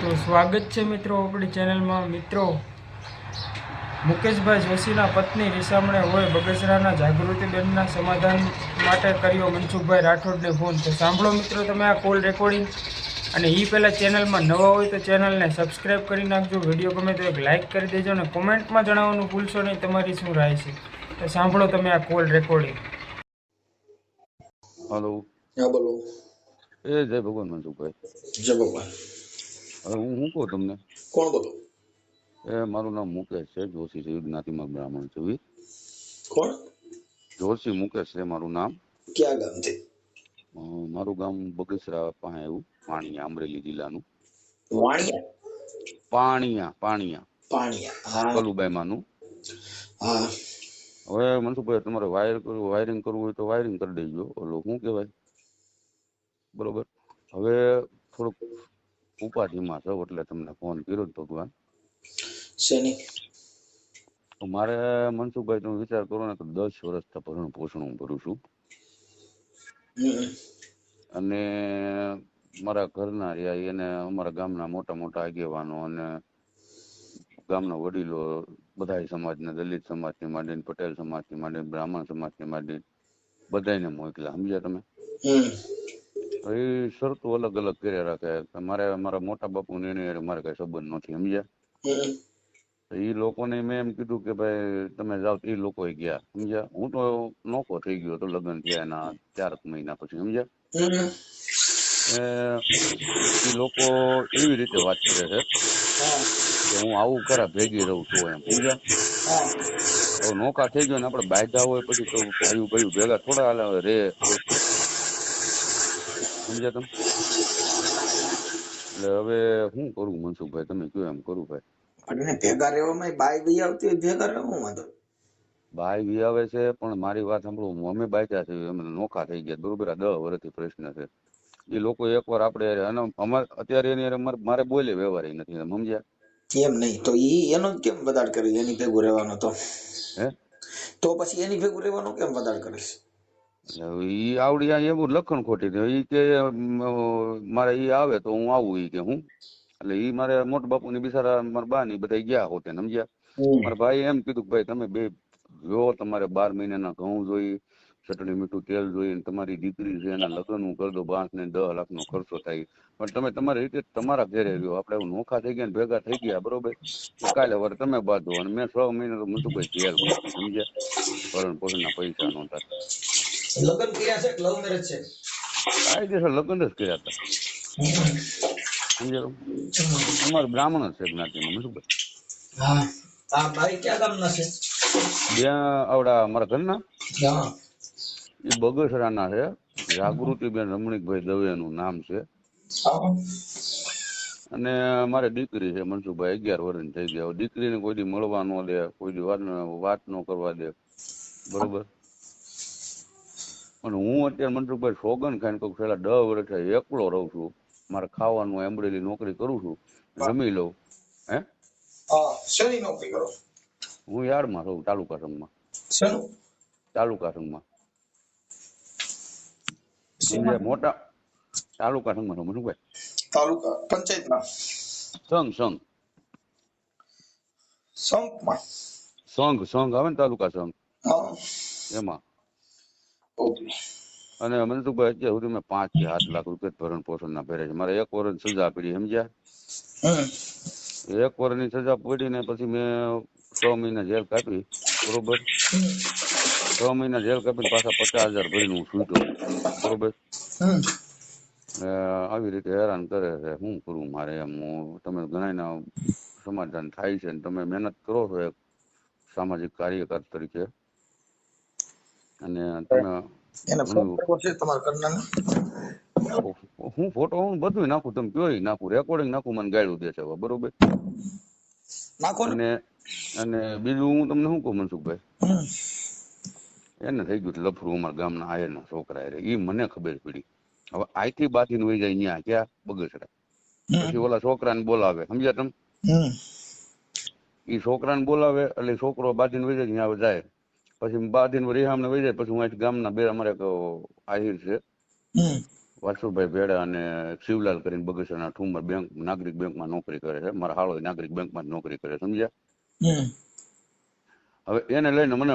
તો સ્વાગત છે મિત્રો આપણી ચેનલમાં. મિત્રો, મુકેશભાઈ જોશીના પત્ની રીસામણે હોય બગસરાના જાગૃતિબેનના સમાધાન માટે કર્યો મનસુખભાઈ રાઠોડને ફોન. તો સાંભળો મિત્રો તમે આ કોલ રેકોર્ડિંગ. અને એ પહેલાં ચેનલમાં નવા હોય તો ચેનલને સબસ્ક્રાઈબ કરી નાખજો. વિડીયો ગમે તો એક લાઇક કરી દેજો અને કોમેન્ટમાં જણાવવાનું ભૂલશો નહીં તમારી શું રાય છે. તો સાંભળો તમે આ કોલ રેકોર્ડિંગ. હલો. હા બોલો. જય ભગવાન મનસુખભાઈ. જય ભગવાન. હવે હું શું કહું તમને? કોણ બોલો? મારું નામ મુકેશ છે. જોશી છે, જ્ઞાતિમાં બ્રાહ્મણ છું. કોણ? જોશી મુકેશ છે મારું નામ. ક્યાં ગામ છે? મારું ગામ બગસરા પાસે આવ્યું, પાણીયા, અમરેલી જિલ્લાનું. વાણિયા? પાણીયા પાણીયા પાણીયા. કલુબાઈ માનું. હા. હવે મનસુખભાઈ તમારે વાયરિંગ કરવું હોય તો વાયરિંગ કરી દેજો. ઓલું શું કહેવાય, બરોબર. હવે થોડુંક ઉપાધિમાં છો એટલે તમને ફોન કર્યો ભગવાન. શેની? મારે મનસુખભાઈ તમે વિચાર કરો ને તો 10 વર્ષથી ભરણ પોષણ હું ભરું છું. અને મારા ઘરના રહ્યા એને અમારા ગામના મોટા મોટા આગેવાનો અને ગામના વડીલો બધા સમાજના, દલિત સમાજથી માંડીને પટેલ સમાજથી માંડીને બ્રાહ્મણ સમાજથી માંડીને બધાને મોકલ્યા. સમજ્યા તમે? એ શરતો અલગ અલગ કર્યા રાખે. મારે મારા મોટા બાપુ ને એને મારે કઈ સંબંધ નથી. સમજ્યા? એ લોકોને મેં એમ કીધું કે ભાઈ તમે જાઓ. એ લોકો ગયા. સમજ્યા? હું તો નોખો થઈ ગયો તો લગ્ન થયા એના 4 મહિના પછી. સમજ્યા? એ લોકો એવી રીતે વાત કરે છે કે હું આવું ખરા ભેગી રહું છું એમ. સમજ્યા? હવે નોખા થઈ ગયો ને આપડે બાયધા હોય પછી તો ભાઈ ભેગા થોડા હાલે રે. સમજ્યા તમે? એટલે હવે શું કરું મનસુખભાઈ, તમે કયો એમ કરું ભાઈ. ભેગા રહેવામાં બાઈ બી આવતી હોય, ભેગા રહેવું વાંધો? બાઈ બી આવે છે પણ મારી વાત સાંભળો, અમે બાયધા છે, અમે નોખા થઈ ગયા. બરોબર? આ 10 વર્ષથી પ્રશ્ન છે. એ લોકો એકવાર આપણે અમારે અત્યારે એની મારે બોલે વ્યવહાર નથી. સમજ્યા? કેમ નહીં? તો એનો જ કેમ વધાર કરે? એની ભેગું રહેવાનો તો તો પછી એની ભેગું રહેવાનું કેમ વધાર કરે છે? ઈ આવડી એવું લખણ ખોટી ઈ કે મારે ઈ આવે તો હું આવું. ઈ કે હું એટલે ઈ મારે મોટા બાપુ ની બિચારા મારા બા ની બધા ગયા હોતે. સમજ્યા? મારા ભાઈ એમ કીધું કે ભાઈ તમે બે જો તમારે 12 મહિનાના ઘઉં જોઈ, ચટણી મીઠું તેલ જોઈ, તમારી દીકરી છે એના લગ્ન હું કરી દો, 5 ને 10 લાખ નો ખર્ચો થાય, પણ તમે તમારી રીતે તમારા ઘરે રહ્યો. આપડે નોખા થઈ ગયા ભેગા થઈ ગયા. બરોબર? કાલે વાર તમે બાંધો. અને મેં 6 મહિના તો મનસુખભાઈ જેલ મૂકી. સમજ્યા? ભરણ પોષણ ના પૈસા નહોતા. લગ્ન કર્યા છે? લવ મેરેજ છે? કાયદેસર લગ્ન જ કર્યા હતા. સમજ્યા? અમારે બ્રાહ્મણ જ છે જ્ઞાતિમાં. મનસુખભાઈ હા. ભાઈ ક્યાં ગામના છે? ત્યાં આવડા મારા ઘરના એ બગસરાના છે. જાગૃતિબેન રમણીકભાઈ દવેનું નામ છે. અને મારે દીકરી છે મનસુખભાઈ, 11 વર્ષની થઈ ગયા. દીકરીને કોઈ દી મળવા ન દે, કોઈ દી વાત ન કરવા દે. બરોબર? અને હું અત્યારે મનસુખભાઈ સોગન ખાઈને કહું, છેલ્લા 10 વર્ષથી એકલો રહું છું. મારે ખાવાનું એમ્બ્રોઇડરી નોકરી કરું છું, જમી લઉં. હે? શેની નોકરી કરો? હું યાર્ડમાં રહું, તાલુકા સંઘમાં. શેનું? તાલુકા સંઘમાં. મોટા તાલુકા સંઘમાં રહું મનસુખભાઈ. તાલુકા પંચાયતમાં? સંઘ સંપમાં? સંઘ આવે ને, તાલુકા સંઘ એમાં. ઓકે. અને મનસુખભાઈ અત્યાર સુધી મેં 5 થી 7 લાખ રૂપિયા ભરણ પોષણ ના ભર્યા છે. મારે 1 વર્ષની સજા પડી. સમજ્યા? 1 વર્ષની સજા પડી ને પછી મેં 6 મહિના જેલ કાપી. બરોબર? 6 મહિના જેલ કાપીને પાછા 50,000 ભરીને હું છૂટ્યો. બરોબર? આવી રીતે હેરાન કરે છે. શું કરું મારે એમ? તમે ઘણા સમાધાન થાય છે ને તમે મહેનત કરો છો એક સામાજિક કાર્યકર તરીકે, અને તમે હું ફોટો હું બધું નાખું, તમે કયો નાખું, રેકોર્ડિંગ નાખું, મને ગાળું દે છે. બરોબર? અને બીજું હું તમને શું કહું મનસુખભાઈ, એને થઈ ગયું લફરું અમારા ગામના આયરના છોકરા એ મને ખબર પડી. હવે આઈથી બાથી વહી જાય ત્યાં ક્યાં બગસરા, પછી ઓલા છોકરાને બોલાવે. સમજ્યા તમે? એ છોકરાને બોલાવે એટલે છોકરો બાધીને વહી જાય ત્યાં જાય. પછી બાધીને રેહામને વહી જાય. પછી હું અહીંથી ગામના બે અમારે આહિર છે વાસુભાઈ ભેડા અને શિવલાલ કરીને બગસરાના ઠુમર બેંક નાગરિક બેંકમાં નોકરી કરે છે. મારા હાળો નાગરિક બેંકમાં જ નોકરી કરે, સમજ્યા? હમ હવે એને લઈને મને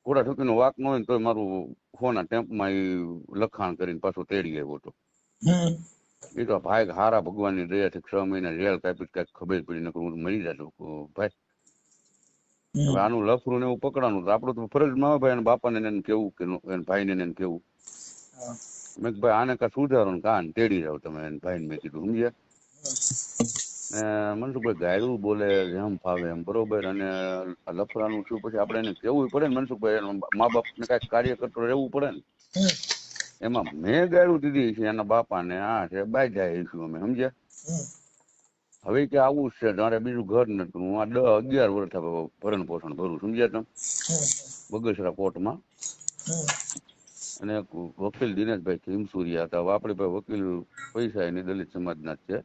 ઘોડા ઠોકીનો વાક ન હોય ને તો મારું ફોના ટેમ્પમાં એ લખાણ કરીને પાછો તેડી આવ્યો હતો. હમ એ તો ભાઈ હારા ભગવાનની દયાથી 6 મહિના જેલ કાપી કઈક ખબર પડી ને હું મરી જાતો ભાઈ. હવે આનું લફરું ને એવું પકડાનું તો આપણું તો ફરજમાં આવે ભાઈ, એના બાપાને એને કેવું કે એના ભાઈને એને કેવું. મેં કીધું ભાઈ આને કા સુધારો ને કાન તેડી જાવ તમે એને ભાઈને, મેં કીધું, સમજ્યા? ને મનસુખભાઈ ગાયરું બોલે જેમ ફાવે એમ, બરોબર. અને લફરાનું શું પછી આપણે એને કેવું પડે ને મનસુખભાઈ, મા બાપ ને કઈક કાર્ય કરતો રહેવું પડે ને. એમાં મેં ગાયરું દીધી છે એના બાપાને, આ છે બાઈ જાય છું અમે, સમજ્યા? હવે કે આવું છે તારે બીજું ઘર નતું, હું આ 10-11 વર્ષ ભરણ પોષણ ભરું, સમજ્યા તમે? બગસરા કોર્ટમાં. અને વકીલ દિનેશભાઈ ખીમસુરિયા હતા. આપણી પાસે વકીલ પૈસા એની દલિત સમાજના જ છે.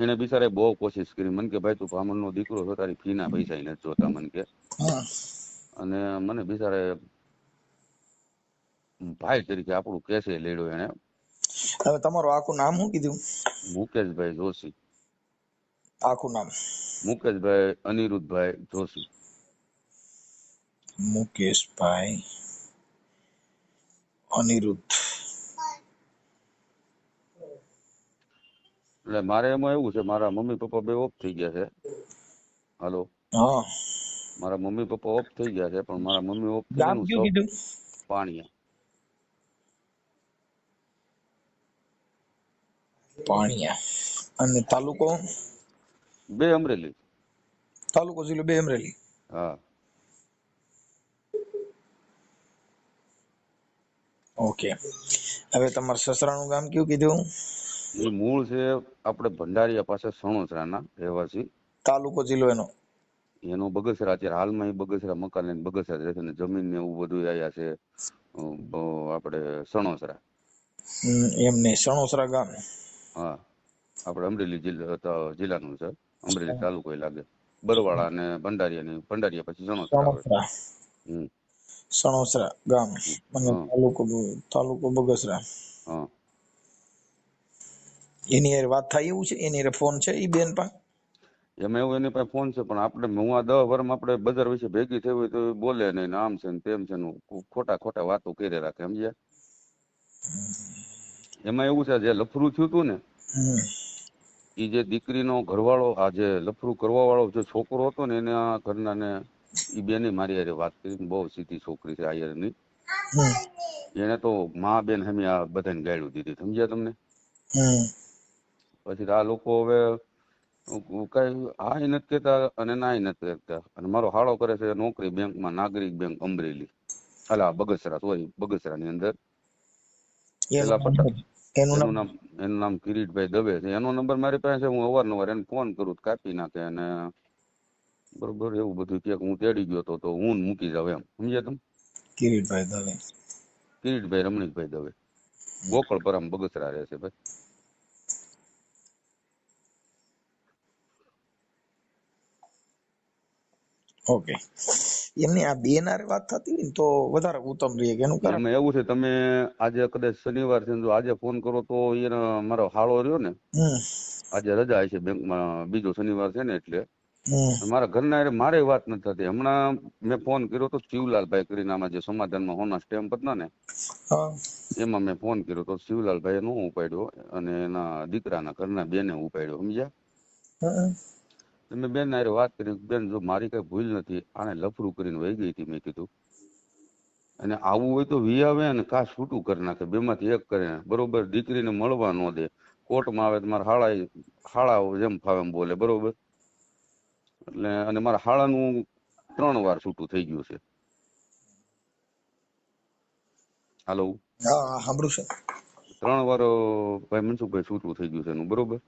એને બિચારે બહુ કોશિશ કરી, મને કે ભાઈ તું બ્રાહ્મણનો દીકરો છો, તારી ફીના પૈસા નથી જોતા, મને કે. અને મને બિચારે ભાઈ તરીકે આપણું કેસે લેડ્યો એને. હવે તમારું આખું નામ શું કીધું? મુકેશભાઈ જોશી. આખું નામ? મુકેશભાઈ અનિરુદ્ધભાઈ જોશી. મુકેશભાઈ અનિરુદ્ધ. એટલે મારે એમાં એવું છે, મારા મમ્મી પપ્પા બે ઓફ થઈ ગયા છે. હાલો, હા, મારા મમ્મી પપ્પા ઓફ થઈ ગયા છે, પણ મારા મમ્મી ઓફ થઈ ગામ કયું કીધું? પાણીયા. પાણીયા. અને તાલુકો? બે અમરેલી. તાલુકો જિલ્લો બે અમરેલી. હા. ઓકે. હવે તમારા સસરાનું ગામ કયું કીધું? એ મૂળ છે આપણે ભંડારીયા પાસે સણોસરાના રહેવાસી. તાલુકો જિલ્લો એનો? એનો બગસરા. અત્યારે હાલમાં એ બગસરા મકાન લઈને બગસરા રહે છે ને જમીન ને એવું બધું આયા છે આપણે સણોસરા. એમ નહીં, સણોસરા ગામ? હા, આપણે અમરેલી જિલ્લાનું છે. અમરેલી તાલુકો એ લાગે. બરવાળા અને ભંડારીયા પછી સણોસરા આવે. સણોસરા ગામ અને તાલુકો બગસરા. હા. એની યાર વાત થાય એવું છે? એની યાર ફોન છે ઈ બેન પાસે? એમાં એવું એની પાસે ફોન છે, પણ આપણે હું આ 10 વર્ષમાં આપણે બજાર વિશે ભેગી થઈ હોય તો બોલે નહીં, આમ છે ને તેમ છે ને ખોટા વાતો કરી રાખે, સમજ્યા? એમાં એવું છે જે લફરું થયું હતું ને એ જે દીકરીનો ઘરવાળો, આ જે લફરું કરવા વાળો જે છોકરો હતો ને એના ઘરના ને એ બેને મારી હારે વાત કરી. બહુ સીધી છોકરી છે આયરની. એને તો મા બેન હમી આ બધાને ગાળ્યું દીધી, સમજ્યા તમને? પછી આ લોકો હવે કઈ હા નથી કેતા અને ના નથી કેતા. અને મારો હાળો કરે છે નોકરી બેંકમાં, નાગરિક બેંક અમરેલી, અલા બગસરા, સોરી બગસરાની અંદર. એનું નામ કિરીટભાઈ દવે છે. એનો નંબર મારી પાસે છે. હું અવારનવાર એને ફોન કરું, કાપી નાખે. અને બરોબર એવું બધું કે હું તેડી ગયો તો હું મૂકી જાવ એમ, સમજ્યા તમે? કિરીટભાઈ દવે? કિરીટભાઈ રમણીકભાઈ દવે, ગોકળપરામ બગસરા રહે છે ભાઈ. ઓકે. એમની આ બેન હારે વાત થતી હોય ને તો વધારે ઉત્તમ રહે. એનું કારણ એમાં એવું છે, તમે આજે કદાચ શનિવાર છે, જો આજે ફોન કરો તો એને મારો હાળો રહ્યો ને, આજે રજા છે બેંકમાં, બીજો શનિવાર છે ને એટલે મારા ઘરના મારે વાત નથી થતી. હમણાં મેં ફોન કર્યો તો શિવલાલભાઈ કરીને, આમાં જે સમાધાનમાં હોના સ્ટેમ્પ હતા ને એમાં મેં ફોન કર્યો તો શિવલાલભાઈ નો ઉપાડ્યો અને એના દીકરાના ઘરના બેને ઉપાડ્યો, સમજ્યા? મેં બેન હારે વાત કરી, બેન જો મારી કઈ ભૂલ નથી, આને લફરું કરીને વહી ગઈ હતી, મેં કીધું. અને આવું હોય તો વી આવે ને કા છૂટું કરી નાખે, બેમાંથી એક કરે, બરોબર? દીકરીને મળવા ન દે, કોર્ટમાં આવે તો મારા હાળા જેમ ફાવે એમ બોલે, બરોબર? એટલે અને મારા હાળાનું 3 વાર છૂટું થઈ ગયું છે. હાલો, હા સાંભળું છે. 3 વાર ભાઈ મનસુખભાઈ છૂટું થઈ ગયું છે એનું, બરોબર?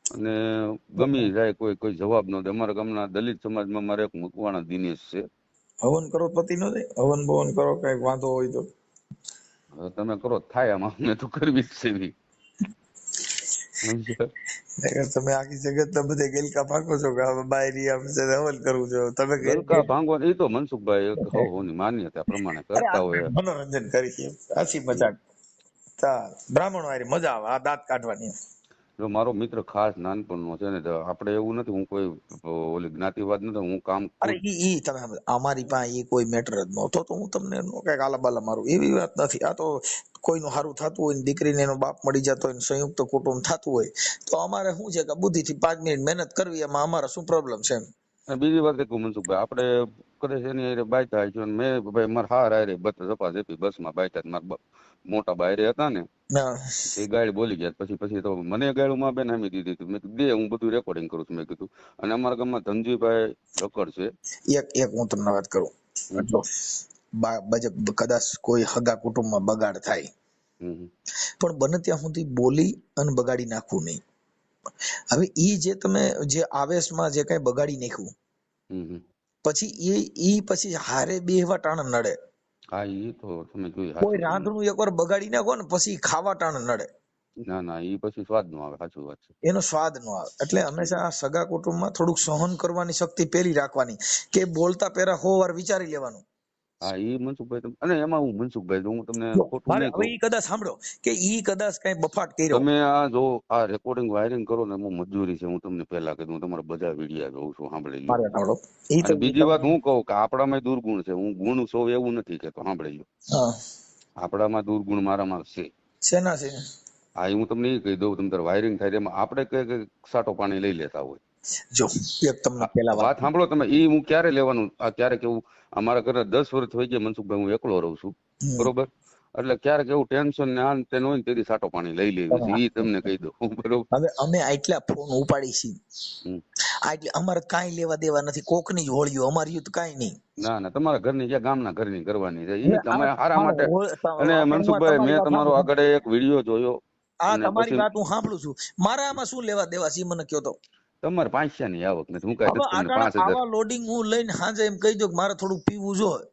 અને ગમી જાય કોઈ જવાબ ન દે. અમારા ગામના દલિત સમાજમાં મારે એક મકવાણા દિનેશ છે. હવન કરો પતિ નો થાય? હવન ભવન કરો, કઈક વાંધો હોય તો તમે કરો થાય, આમાં અમે તો કરવી જ છે. નહીંતર તમે આખી જગત બધે ગેલકા ભાગો છો કે હવે બાયરી આમ છે ને હવલ કરવું છો તમે ગલકા ભાંગવા એ તો મનસુખભાઈ એક ની માન્યતા પ્રમાણે અરે કરતા આપણે હોય. મનોરંજન કરી હસી મજાક ચાલ બ્રાહ્મણ વાળી મજા આવે આ દાંત કાઢવાની. જો મારો મિત્ર ખાસ નાનપણનો છે ને તો આપણે એવું નથી, હું કોઈ ઓલી જ્ઞાતિવાદ નથી, હું કામ અરે ખુદ. ઈ તમે સમજો, અમારી પાસે એ કોઈ મેટર જ નહોતો તો હું તમને કઈક આલા બાલા મારું એવી વાત નથી. આ તો કોઈનું સારું થતું હોય ને દીકરીને એનો બાપ મળી જતો હોય ને સંયુક્ત કુટુંબ થતું હોય તો અમારે શું છે કે બુદ્ધિથી 5 મિનિટ મહેનત કરવી, એમાં અમારે શું પ્રોબ્લેમ છે એમ. અને બીજી વાત એક મનસુખભાઈ, આપણે કરે છે એની હારે બાયતા છે, મેં ભાઈ મારા હાર હારે ઝપાઝપી બસમાં બાયતા, મારા મોટા બાયરે હતા ને હા. એ ગાડી બોલી ગયા, પછી તો મને ગાડી માં બેન આમી દીધી હતી. મેં કીધું દે, હું બધું રેકોર્ડિંગ કરું છું મેં કીધું. અને અમારા ગામમાં ધનજીભાઈ લકડ છે. એક હું તમને વાત કરું, હમ, એટલો કદાચ કોઈ હગા કુટુંબમાં બગાડ થાય હમ, પણ બને ત્યાં સુધી બોલી અને બગાડી નાખવું નહીં. હવે ઈ જે તમે જે આવેશમાં જે કઈ બગાડી નાખ્યું હમ. પછી પછી હારે બેહવા ટાણ નડે. હા એ તો તમે જોઈ કોઈ સાચું. રાંધણું એકવાર બગાડી નાખો ને પછી ખાવા ટાણ નડે, ના ના એ પછી સ્વાદ નો આવે, સાચું વાત છે. એનો સ્વાદ ન આવે. એટલે હંમેશા આ સગા કુટુંબમાં થોડુંક સહન કરવાની શક્તિ પેલી રાખવાની, કે બોલતા પહેલા 100 વાર વિચારી લેવાનું. હા એ મનસુખભાઈ અને એમાં હું મનસુખભાઈ હું તમને જો ખોટું મારે નહીં હવે કહું. ઈ કદાચ સાંભળો કે ઈ કદાચ કઈ બફાટ કર્યો. તમે આ જો આ રેકોર્ડિંગ વાયરિંગ કરો ને એમાં મજૂરી છે. હું તમને પહેલા કીધું, હું તમારા બધા વિડીયા જોઉં છું, સાંભળી લો. મારે સાંભળો ઈ તો અને બીજી વાત હું કહું કે આપણામાં દુર્ગુણ છે, હું ગુણ સૌ એવું નથી કેતો, સાંભળી લો. હા આપણામાં દુર્ગુણ મારામાં છે. શેના છે? હા હું તમને એ કહી દઉં, તમે તારે વાયરિંગ થાય એમાં આપણે કઈ સાટો પાણી લઈ લેતા હોય. જો એક તમને પેલા વાત વાત સાંભળો તમે, એ હું ક્યારે લેવાનું, આ ક્યારેક એવું અમારા ઘરે 10 વર્ષ થઈ ગયા મનસુખભાઈ, હું એકલો રહું છું બરોબર, એટલે ક્યારેક એવું ટેન્શન ને આ તેનું હોય ને તેથી સાટો પાણી લઈ લેવી છે, એ તમને કહી દઉં બરોબર. હવે અમે આટલા ફોન ઉપાડી છીએ, હમ. એટલે અમારે કાંઈ લેવા દેવા નથી, કોકની જ હોળીઓ, અમારી યુદ્ધ કાંઈ નહીં. ના ના, તમારા ઘરની જ્યાં ગામના ઘરની કરવાની છે હવે એ તમે હારા માટે. અને હું મનસુખભાઈ તમારી મેં વાત તમારો સાંભળું. આગળ એક વિડીયો જોયો આ અને તમારી પછી વાત હું સાંભળું છું, મારા આમાં શું લેવા દેવા છે ઈ મને કયો તો. તમારે 500 ની આવક નથી, હું કઈ હવે દઉં તમને આટાણા 5000. આવા લોડિંગ હું લઈને હાજે એમ કહી દઉં કે મારે થોડુંક પીવું જોઈએ.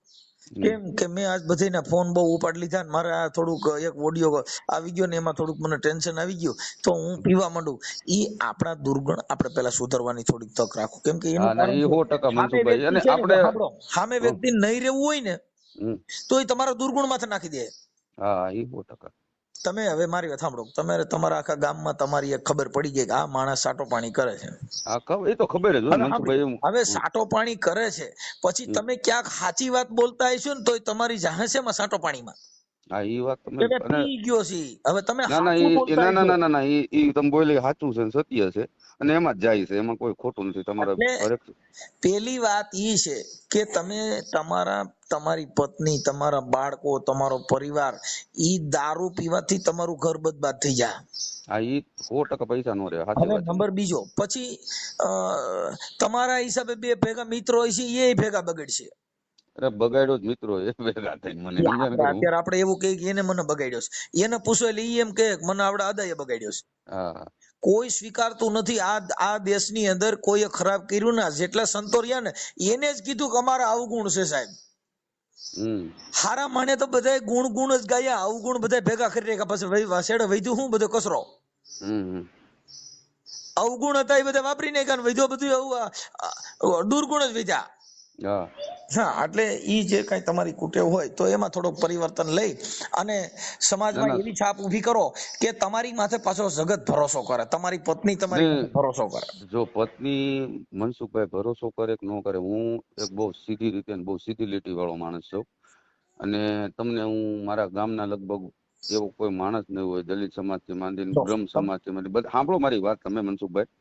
હમ. કેમ કે મેં આજ બધાના ફોન બહુ ઉપાડી લીધા ને મારે આ થોડુંક એક ઓડિયો આવી ગયો ને એમાં થોડુંક મને ટેન્શન આવી ગયું તો હું પીવા માંડું. ઈ આપણા દુર્ગુણ આપણે પેલા સુધારવાની થોડીક તક રાખો, કેમ કે એનું હા ના કારણ એ છે 100% સામે મનસુખભાઈ. વ્યક્તિ અને છે ને, આપણે સાંભળો, સામે વ્યક્તિ નહીં રહેવું હોય ને હમ. તો એ તમારા દુર્ગુણ માથે નાખી દે. હા એ 100%. તમે હવે મારી વાત સાંભળો, તમે તમારા આખા ગામમાં તમારી એક ખબર પડી ગઈ કે આ માણસ સાટો પાણી કરે છે. હા ખબર, એ તો ખબર જ હોય હવે મનસુખભાઈ એમ. હવે સાટો પાણી કરે છે પછી હમ. તમે ક્યાંક સાચી વાત બોલતા હશો ને તોય તમારી જાહે છે એમાં સાટો પાણીમાં હા એ વાત તમે. એટલે અને પી ગયો છે. હવે તમે ના ના સાચું એ બોલતા ના ના હશો ના ના ના એ તમે બોલે સાચું છે ને સત્ય છે, અને એમાં જ જાય છે, એમાં કોઈ ખોટું નથી. તમારા એટલે હરેક. પેલી વાત ઈ છે કે તમે તમારી પત્ની, તમારા બાળકો, તમારો પરિવાર ઈ દારૂ પીવાથી તમારું ઘર બરબાદ થઈ જાય. હા એ 100% પૈસા નો રહે, સાચી હવે વાત છે. નંબર બીજો, પછી તમારા હિસાબે બે ભેગા મિત્રો હોય છે એ ભેગા બગડશે. અરે બગાડ્યો જ મિત્રો એ ભેગા થઈને મને સમજ્યા ને કરું. અત્યારે આપણે એવું કહીએ કે એને મને બગાડ્યો છે, એને પૂછો એટલે ઈ એમ કહે કે મને આવડે આદાએ બગાડ્યો છે. હા કોઈ સ્વીકારતું નથી. આ દેશની અંદર કોઈએ ખરાબ કર્યું ના, જેટલા સંતો રહ્યા ને એને જ કીધું કે અમારા અવગુણ છે સાહેબ. હમ. હારા માને તો બધા ગુણ જ ગાયા, અવગુણ બધા ભેગા કરી રહ્યા, પછી વાસેડે વૈધું શું બધો કચરો. હમ. અવગુણ હતા એ બધા વાપરી નાખ્યા, વૈધો બધું દુર્ગુણ જ વિધા. હા હા, એટલે ઈ જે કઈ તમારી કુટેવ હોય તો એમાં થોડોક પરિવર્તન લઈ અને ના સમાજમાં ના એવી છાપ ઉભી કરો કે તમારી માથે પાછો જગત ભરોસો કરે, તમારી પત્ની ને તમારી માથે ભરોસો કરે. જો પત્ની મનસુખભાઈ ભરોસો કરે કે ન કરે, હું એક બહુ સીધી રીતે બહુ સીધી લીટી વાળો માણસ છું. અને તમને હું મારા ગામના લગભગ એવો કોઈ માણસ નહીં હોય, દલિત સમાજ થી માંડીને બ્રહ્મ સમાજ થી માંડીને બધા સાંભળો મારી વાત તમે મનસુખભાઈ,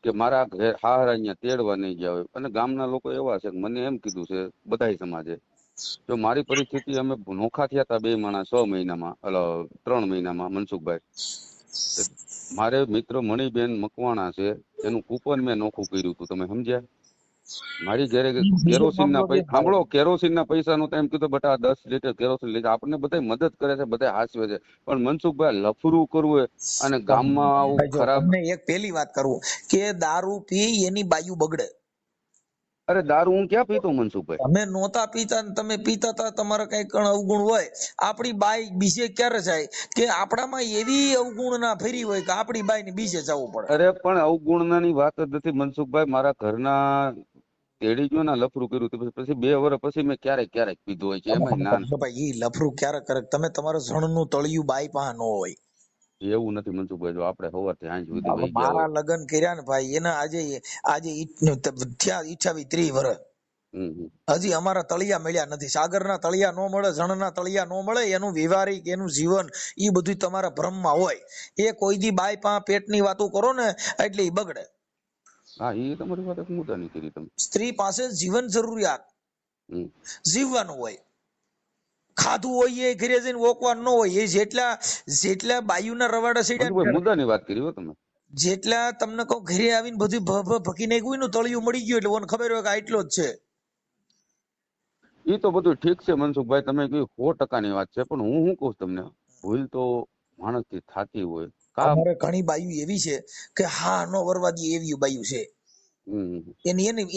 કે મારા ઘેર હાર અહીંયા તેડવા નહીં ગયા હોય. અને ગામના લોકો એવા છે કે મને એમ કીધું છે બધાય સમાજે, જો મારી પરિસ્થિતિ અમે નોખા થયા હતા 2 મહિના 6 મહિનામાં 3 મહિનામાં મનસુખભાઈ, મારે મિત્ર મણિબેન મકવાણા છે, એનું કૂપન મેં નોખું કર્યું હતું, તમે સમજ્યા. મારી ઘરે બીજો કેરોસીન ના મામલો પૈસા સાંભળો, કેરોસીન ના પૈસા નું એમ કીધું બટા 10 લીટર કેરોસીન લઈ, આપણને બધા મદદ કરે છે, બધા હાસવે છે. પણ મનસુખભાઈ લફરું કરવું અને ગામમાં આવું જો ખરાબ. તમને એક પેલી વાત કરું કે દારૂ પી એની બાયુ બગડે. અરે દારૂ હું ક્યાં પીતો મનસુખભાઈ? તમે નહોતા પીતા ને તમે પીતા હતા, તમારા કઈ કણ અવગુણ હોય. આપણી બાઈ બીજે ક્યારે જાય કે આપણામાં એવી અવગુણ ના ફેરી હોય કે આપણી બાઈ ને બીજે જવું પડે. અરે પણ અવગુણની વાત જ નથી મનસુખભાઈ. મારા ઘરના તેડી ગયો ને લફરું કર્યું હતું, પછી 2 વર્ષ પછી મેં ક્યારેક પીધું હોય છે, એમાં ના જો ભાઈ ઈ લફરું ક્યારે કરે? તમે તમારા જણનું તળિયું બાઈ પાસે ન હોય. એવું નથી મનસુખભાઈ. જો આપણે સવારથી સાંજ સુધી હવે વહી ગયા મારા હોય. લગ્ન કર્યા ને ભાઈ, એના આજે થયા 28 વર્ષ. હમ. હજી અમારા તળિયા મળ્યા નથી. સાગરના તળિયા નો મળે, જણના તળિયા નો મળે. એનું વ્યવહારિક, એનું જીવન, એ બધું તમારા ભ્રમમાં હોય. એ કોઈ દી બાઈ પા પેટની વાતો કરો ને એટલે ઈ બગડે. હા, એ તમારી વાત એક મુદ્દાની કરી તમે. સ્ત્રી પાસે જીવન જરૂરિયાત હમ. જીવવાનું હોય. ખાધું હોય એ ઘરે જઈને ઓકવાનું ન હોય. એ જેટલા બાયુના રવાડા મનસુખભાઈ સીડ્યા, મુદ્દાની વાત કરી હો તમે. જેટલા તમને કહો ઘરે આવીને બધું ભકી નાખ્યું ને તળિયું મળી ગયું એટલે ઓને ખબર હોય કે આટલો જ છે. એ તો બધું ઠીક છે મનસુખભાઈ, તમે કહ્યું 100%ની વાત છે, પણ હું શું કહું તમને, ભૂલ તો માણસથી થતી હોય. અમારે ઘણી બાયુ એવી છે કે હા નો વરવાદી એવી બાયુ છે. હમ.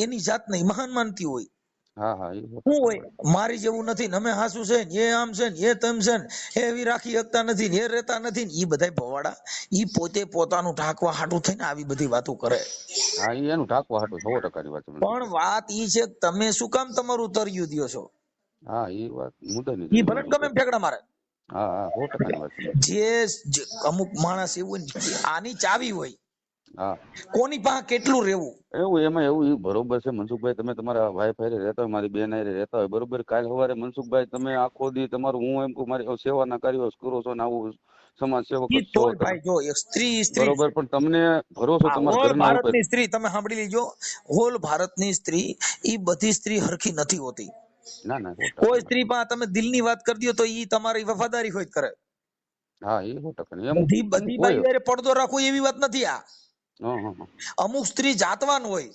એની જાત નહીં મહાન માનતી હોય. હા હા, એ શું હોય મારી જેવું નથી ને, અમે હાસુ છે ને, એ આમ છે ને, એ તેમ છે ને, એવી રાખી શકતા નથી ને, એ રહેતા નથી ને, એ બધા ભવાડા ઈ પોતે પોતાનું ઢાંકવા હાટું થઈને આવી બધી વાતો કરે. હા, એ એનું ઢાંકવા હાટું 100%ની વાત છે પણ મનસુખભાઈ. વાત ઈ છે કે તમે શું કામ તમારું તર્યું દ્યો છો? હા, એ વાત મુદ્દાની ઈ કરી ભલે ગમે એમ મનસુખભાઈ. ઠેકડા મારે. હા હા, 100%ની વાત છે મનસુખભાઈ. જે અમુક માણસ એવું હોય ને, આની ચાવી હોય હા, કોની પાસે કેટલું રહેવું. એવું એમાં એવું એ બરોબર છે મનસુખભાઈ. તમે તમારા વાઈફ હારે રહેતા હોય, મારી બેન હારે રહેતા હોય, બરોબર. કાલ સવારે મનસુખભાઈ તમે આખો દી તમારું, હું એમ કહું, મારી સેવાના કાર્યો કરો છો ને આવું સમાજ સેવક જ ઈ છો તોય તમે, ભાઈ જો એક સ્ત્રી બરોબર. પણ તમને ભરોસો આ તમારા હોલ ઘરના ઉપર. ભારતની સ્ત્રી તમે સાંભળી લેજો, હોલ ભારતની સ્ત્રી ઈ બધી સ્ત્રી હરખી નથી હોતી. ના ના, 100%ની કોઈ વાત સ્ત્રી છે. પાસે તમે દિલની વાત કરી દો તો ઈ તમારી વફાદારી હોય જ કરે. હા, એ 100%. અમુક બધી અમુક બધી હોય. બાઈ હારે પડદો રાખવો એવી વાત નથી આ. હા હા હા. અમુક સ્ત્રી જાતવાન હોય